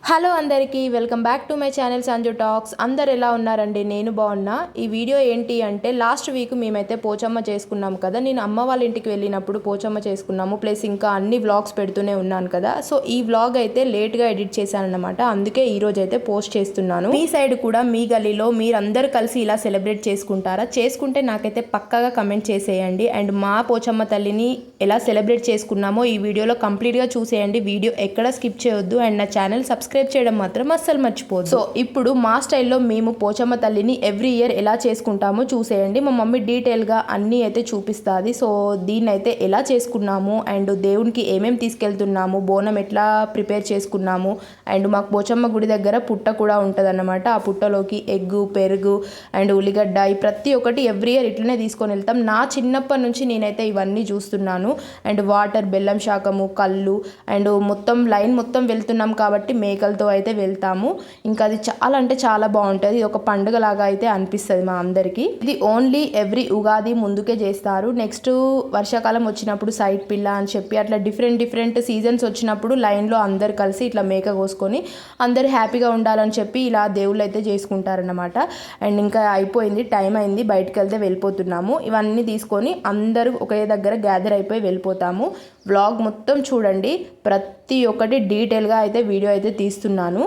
Hello అందరికీ welcome back to my channel Sanju talks. అందరు ఎలా ఉన్నారండి? నేను బాగున్నా. ఈ వీడియో ఏంటి అంటే లాస్ట్ వీక్ మేమైతే పోచమ్మ చేసుకున్నాము కదా. నేను అమ్మ వాళ్ళ ఇంటికి వెళ్ళినప్పుడు పోచమ్మ చేసుకున్నాము, ప్లస్ ఇంకా అన్ని వ్లాగ్స్ పెడుతూనే ఉన్నాను కదా. సో ఈ వ్లాగ్ అయితే లేట్గా ఎడిట్ చేశాను అనమాట, అందుకే ఈరోజు అయితే పోస్ట్ చేస్తున్నాను. మీ సైడ్ కూడా మీ గల్లీలో మీరందరూ కలిసి ఇలా సెలబ్రేట్ చేసుకుంటారా? చేసుకుంటే నాకైతే పక్కాగా కమెంట్ చేసేయండి. అండ్ మా పోచమ్మ తల్లిని ఎలా సెలబ్రేట్ చేసుకున్నామో ఈ వీడియోలో కంప్లీట్గా చూసేయండి. వీడియో ఎక్కడ స్కిప్ చేయొద్దు. అండ్ నా ఛానల్ సబ్స్క్రైబ్ చేయడం మాత్రం అస్సలు మర్చిపోదు. సో ఇప్పుడు మా స్టైల్లో మేము పోచమ్మ తల్లిని ఎవ్రీ ఇయర్ ఎలా చేసుకుంటామో చూసేయండి. మా మమ్మీ డీటెయిల్గా అన్నీ అయితే చూపిస్తుంది. సో దీన్ని అయితే ఎలా చేసుకున్నాము, అండ్ దేవునికి ఏమేమి తీసుకెళ్తున్నాము, బోనం ఎట్లా ప్రిపేర్ చేసుకున్నాము, అండ్ మాకు పోచమ్మ గుడి దగ్గర పుట్ట కూడా ఉంటుంది అన్నమాట. ఆ పుట్టలోకి ఎగ్గు, పెరుగు అండ్ ఉల్లిగడ్డ ఈ ప్రతి ఒక్కటి ఎవ్రీ ఇయర్ ఇట్లనే తీసుకొని వెళ్తాం. నా చిన్నప్పటి నుంచి నేనైతే ఇవన్నీ చూస్తున్నాను. అండ్ వాటర్, బెల్లం శాకము, కళ్ళు అండ్ మొత్తం లైన్ మొత్తం వెళ్తున్నాం కాబట్టి మేకలతో అయితే వెళ్తాము. ఇంకా అది చాలా అంటే చాలా బాగుంటుంది. ఇది ఒక పండుగ లాగా అయితే అనిపిస్తుంది మా అందరికీ. ఇది ఓన్లీ ఎవ్రీ ఉగాది ముందుకే చేస్తారు. నెక్స్ట్ వర్షాకాలం వచ్చినప్పుడు సైడ్ పిల్ల అని చెప్పి అట్లా డిఫరెంట్ సీజన్స్ వచ్చినప్పుడు లైన్లో అందరు కలిసి ఇట్లా మేక కోసుకొని అందరు హ్యాపీగా ఉండాలని చెప్పి ఇలా దేవుళ్ళు అయితే చేసుకుంటారన్నమాట. అండ్ ఇంకా అయిపోయింది, టైం అయింది, బయటకు వెళ్తే వెళ్ళిపోతున్నాము. ఇవన్నీ తీసుకొని అందరూ ఒకే దగ్గర గ్యాదర్ అయిపోయి వెళ్ళిపోతాము. వ్లాగ్ మొత్తం చూడండి, ప్రతి ఒక్కటి డీటెయిల్గా అయితే వీడియో అయితే తీస్తున్నాను,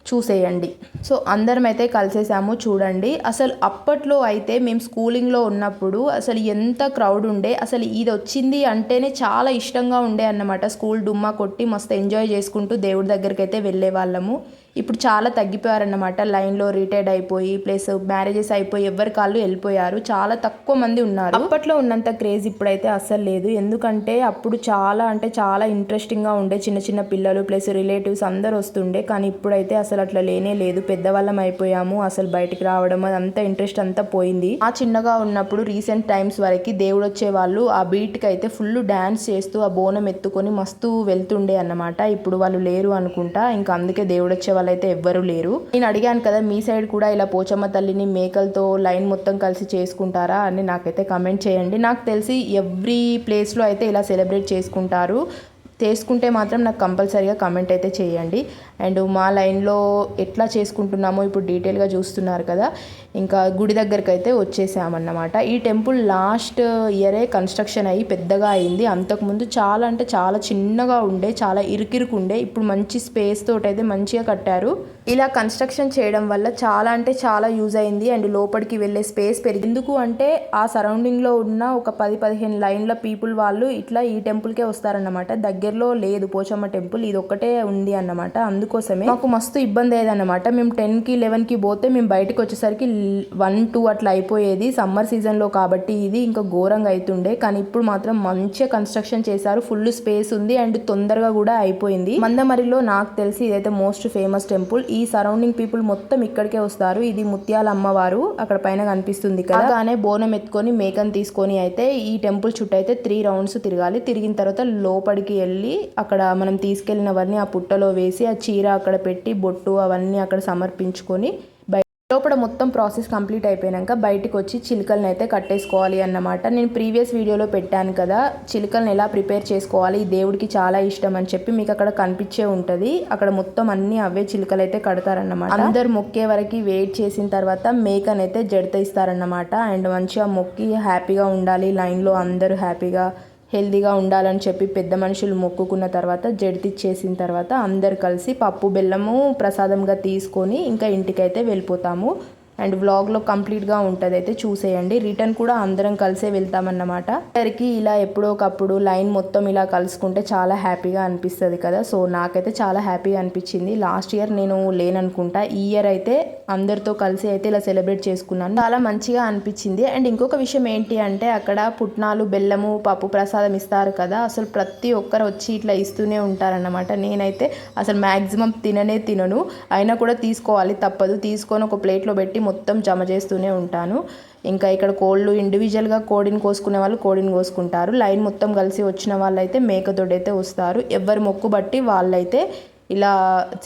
చూసేయండి. సో అందరం అయితే కలిసేసాము చూడండి. అసలు అప్పట్లో అయితే మేము స్కూలింగ్లో ఉన్నప్పుడు అసలు ఎంత క్రౌడ్ ఉండే, అసలు ఇది వచ్చింది అంటేనే చాలా ఇష్టంగా ఉండే అన్నమాట. స్కూల్ డుమ్మా కొట్టి మస్తు ఎంజాయ్ చేసుకుంటూ దేవుడి దగ్గరికి అయితే వెళ్ళే వాళ్ళము. ఇప్పుడు చాలా తగ్గిపోయారన్నమాట. లైన్లో రిటైర్డ్ అయిపోయి ప్లస్ మ్యారేజెస్ అయిపోయి ఎవరి కాళ్ళు వెళ్ళిపోయారు. చాలా తక్కువ మంది ఉన్నారు. అప్పట్లో ఉన్నంత క్రేజ్ ఇప్పుడైతే అస్సలు లేదు. ఎందుకంటే అప్పుడు చాలా అంటే చాలా ఇంట్రెస్టింగ్గా ఉండే, చిన్న పిల్లలు ప్లస్ రిలేటివ్స్ అందరు వస్తుండే. కానీ ఇప్పుడైతే అసలు అట్లా లేనే లేదు. పెద్దవాళ్ళం అయిపోయాము, అసలు బయటికి రావడం అదంతా ఇంట్రెస్ట్ అంతా పోయింది. ఆ చిన్నగా ఉన్నప్పుడు రీసెంట్ టైమ్స్ వరకు దేవుడు వచ్చే వాళ్ళు ఆ బీట్కి అయితే ఫుల్ డ్యాన్స్ చేస్తూ ఆ బోనం ఎత్తుకొని మస్తు వెళ్తుండే అన్నమాట. ఇప్పుడు వాళ్ళు లేరు అనుకుంటా, ఇంకా అందుకే దేవుడు వచ్చే అయితే ఎవ్వరూ లేరు. నేను అడిగాను కదా, మీ సైడ్ కూడా ఇలా పోచమ్మ తల్లిని మేకలతో లైన్ మొత్తం కలిసి చేసుకుంటారా అని నాకైతే కమెంట్ చేయండి. నాకు తెలిసి ఎవ్రీ ప్లేస్లో అయితే ఇలా సెలబ్రేట్ చేసుకుంటారు. చేసుకుంటే మాత్రం నాకు కంపల్సరీగా కమెంట్ అయితే చేయండి. అండ్ మా లైన్లో ఎట్లా చేసుకుంటున్నామో ఇప్పుడు డీటెయిల్గా చూస్తున్నారు కదా. ఇంకా గుడి దగ్గరికి అయితే వచ్చేసామన్నమాట. ఈ టెంపుల్ లాస్ట్ ఇయరే కన్స్ట్రక్షన్ అయ్యి పెద్దగా అయింది. అంతకుముందు చాలా అంటే చాలా చిన్నగా ఉండే, చాలా ఇరుకిరుకు ఉండే. ఇప్పుడు మంచి స్పేస్ తోటి అయితే మంచిగా కట్టారు. ఇలా కన్స్ట్రక్షన్ చేయడం వల్ల చాలా అంటే చాలా యూజ్ అయింది. అండ్ లోపలికి వెళ్ళే స్పేస్ పెరిగి, ఎందుకు అంటే ఆ సరౌండింగ్లో ఉన్న ఒక 10-15 లైన్ల పీపుల్ వాళ్ళు ఇట్లా ఈ టెంపుల్కే వస్తారన్నమాట. దగ్గరలో లేదు పోచమ్మ టెంపుల్, ఇది ఒక్కటే ఉంది అన్నమాట. అందుకోసమే మాకు మస్తు ఇబ్బంది అయ్యేదన్నమాట. మేము 10కి 11కి పోతే మేము బయటకు వచ్చేసరికి 1-2 అట్లా అయిపోయేది. సమ్మర్ సీజన్లో కాబట్టి ఇది ఇంకా ఘోరంగా అవుతుండే. కానీ ఇప్పుడు మాత్రం మంచిగా కన్స్ట్రక్షన్ చేశారు, ఫుల్ స్పేస్ ఉంది అండ్ తొందరగా కూడా అయిపోయింది. మందమరిలో నాకు తెలిసి ఇదైతే మోస్ట్ ఫేమస్ టెంపుల్. ఈ సరౌండింగ్ పీపుల్ మొత్తం ఇక్కడికే వస్తారు. ఇది ముత్యాల అమ్మవారు అక్కడ పైన కనిపిస్తుంది కదా. అలానే బోనం ఎత్తుకొని మేకను తీసుకొని అయితే ఈ టెంపుల్ చుట్టూ అయితే 3 రౌండ్స్ తిరగాలి. తిరిగిన తర్వాత లోపలికి వెళ్ళి అక్కడ మనం తీసుకెళ్ళినవన్నీ ఆ పుట్టలో వేసి ఆ చీర అక్కడ పెట్టి బొట్టు అవన్నీ అక్కడ సమర్పించుకొని లోపల మొత్తం ప్రాసెస్ కంప్లీట్ అయిపోయాక బయటికి వచ్చి చిలుకలను అయితే కట్టేసుకోవాలి అన్నమాట. నేను ప్రీవియస్ వీడియోలో పెట్టాను కదా, చిలుకలను ఎలా ప్రిపేర్ చేసుకోవాలి, ఈ దేవుడికి చాలా ఇష్టం అని చెప్పి మీకు అక్కడ కనిపించే ఉంటుంది. అక్కడ మొత్తం అన్ని అవే చిలుకలు అయితే కడతారన్నమాట. అందరు మొక్కే వరకు వెయిట్ చేసిన తర్వాత మేకనైతే జడత ఇస్తారన్నమాట. అండ్ మంచిగా మొక్కి హ్యాపీగా ఉండాలి, లైన్లో అందరూ హ్యాపీగా హెల్తీగా ఉండాలని చెప్పి పెద్ద మనుషులు మొక్కుకున్న తర్వాత జడితిచ్చేసిన తర్వాత అందరు కలిసి పప్పు బెల్లము ప్రసాదంగా తీసుకొని ఇంకా ఇంటికైతే వెళ్ళిపోతాము. అండ్ వ్లాగ్లో కంప్లీట్గా ఉంటుంది అయితే చూసేయండి. రిటర్న్ కూడా అందరం కలిసే వెళ్తామన్నమాట. అందరికి ఇలా ఎప్పుడో ఒకప్పుడు లైన్ మొత్తం ఇలా కలుసుకుంటే చాలా హ్యాపీగా అనిపిస్తుంది కదా. సో నాకైతే చాలా హ్యాపీగా అనిపించింది. లాస్ట్ ఇయర్ నేను లేననుకుంటా, ఈ ఇయర్ అయితే అందరితో కలిసి అయితే ఇలా సెలబ్రేట్ చేసుకున్నాను, చాలా మంచిగా అనిపించింది. అండ్ ఇంకొక విషయం ఏంటి అంటే అక్కడ పుట్నాలు, బెల్లము, పప్పు ప్రసాదం ఇస్తారు కదా. అసలు ప్రతి ఒక్కరు వచ్చి ఇట్లా ఇస్తూనే ఉంటారన్నమాట. నేనైతే అసలు మ్యాక్సిమం తినను, అయినా కూడా తీసుకోవాలి తప్పదు. తీసుకొని ఒక ప్లేట్లో పెట్టి మొత్తం జమ చేస్తూనే ఉంటాను. ఇంకా ఇక్కడ కోళ్ళు ఇండివిజువల్గా కోడిని కోసుకునే వాళ్ళు కోడిని కోసుకుంటారు. లైన్ మొత్తం కలిసి వచ్చిన వాళ్ళైతే మేకతోడైతే వస్తారు. ఎవరి మొక్కు బట్టి వాళ్ళైతే ఇలా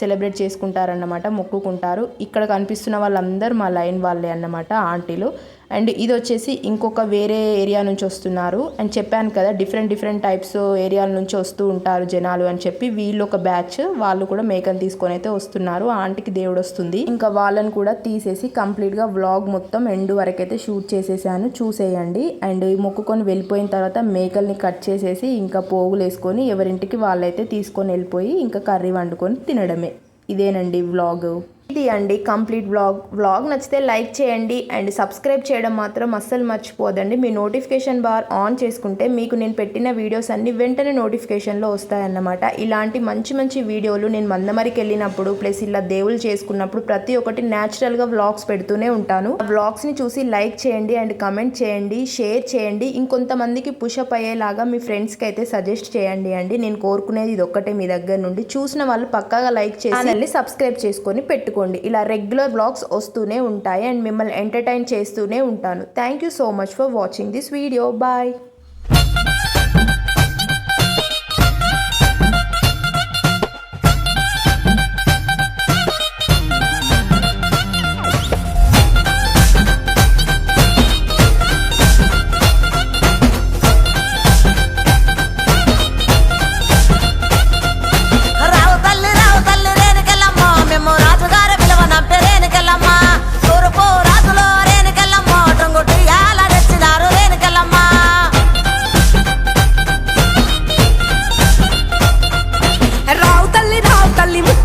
సెలబ్రేట్ చేసుకుంటారన్నమాట, మొక్కుకుంటారు. ఇక్కడ కనిపిస్తున్న వాళ్ళందరూ మా లైన్ వాళ్ళే అన్నమాట, ఆంటీలు. అండ్ ఇది వచ్చేసి ఇంకొక వేరే ఏరియా నుంచి వస్తున్నారు. అండ్ చెప్పాను కదా డిఫరెంట్ టైప్స్ ఏరియాల నుంచి వస్తూ ఉంటారు జనాలు అని చెప్పి. వీళ్ళు ఒక బ్యాచ్, వాళ్ళు కూడా మేకను తీసుకొని అయితే వస్తున్నారు. ఆంటీకి దేవుడు వస్తుంది. ఇంకా వాళ్ళని కూడా తీసేసి కంప్లీట్గా వ్లాగ్ మొత్తం ఎండ్ వరకు అయితే షూట్ చేసేసాను, చూసేయండి. అండ్ మొక్కుకొని వెళ్ళిపోయిన తర్వాత మేకల్ని కట్ చేసేసి ఇంకా పోగులు వేసుకొని ఎవరింటికి వాళ్ళైతే తీసుకొని వెళ్ళిపోయి ఇంకా కర్రీ వండుకొని తినడమే. ఇదేనండి వ్లాగ్. ఇది అండి కంప్లీట్ వ్లాగ్ నచ్చితే లైక్ చేయండి అండ్ సబ్స్క్రైబ్ చేయడం మాత్రం అస్సలు మర్చిపోదండి. మీ నోటిఫికేషన్ బార్ ఆన్ చేసుకుంటే మీకు నేను పెట్టిన వీడియోస్ అన్ని వెంటనే నోటిఫికేషన్లో వస్తాయన్నమాట. ఇలాంటి మంచి వీడియోలు నేను మందమరికి వెళ్ళినప్పుడు ప్లస్ ఇలా దేవుళ్ళు చేసుకున్నప్పుడు ప్రతి ఒక్కటి న్యాచురల్గా వ్లాగ్స్ పెడుతూనే ఉంటాను. వ్లాగ్స్ని చూసి లైక్ చేయండి అండ్ కమెంట్ చేయండి, షేర్ చేయండి. ఇంకొంతమందికి పుషప్ అయ్యేలాగా మీ ఫ్రెండ్స్కి అయితే సజెస్ట్ చేయండి అండి. నేను కోరుకునేది ఇది ఒక్కటే మీ దగ్గర నుండి. చూసిన వాళ్ళు పక్కాగా లైక్ చేసి ఛానల్ని సబ్స్క్రైబ్ చేసుకొని పెట్టుకోండి. ఇలా రెగ్యులర్ వ్లాగ్స్ వస్తూనే ఉంటాయి అండ్ మిమ్మల్ని ఎంటర్టైన్ చేస్తూనే ఉంటాను. Thank you so much for watching this video. Bye.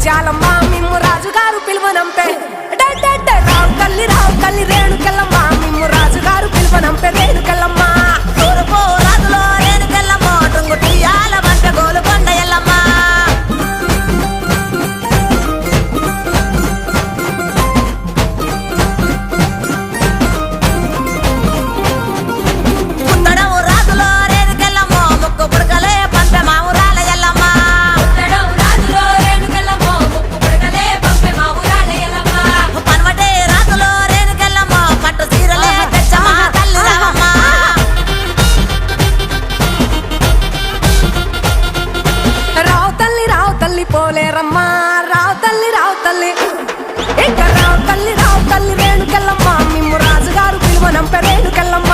చాలమ్మా మిమ్ము రాజుగారు పిలువనంపే రావు తల్లి రేణుకెళ్ళమ్మ మిమ్ము రాజుగారు పిలువనంపే రేణుకెళ్ళమ్మ తూర్పు రాజులో రేణుకెళ్ళమ్మ టుంగుటియాల బంట గోలుకొండ ఎల్లమ్మ పుట్టడము రాజులో రేణుకెళ్ళమ్మ ముక్కు పుడకలే పంపె మావురాల ఎల్లమ్మ పోలేరమ్మా రావు తల్లి ఇంకా రావు తల్లి రేణుకెళ్ళమ్మ మిమ్ము రాజుగారు పిలువనంపే రేణుకెళ్ళమ్మ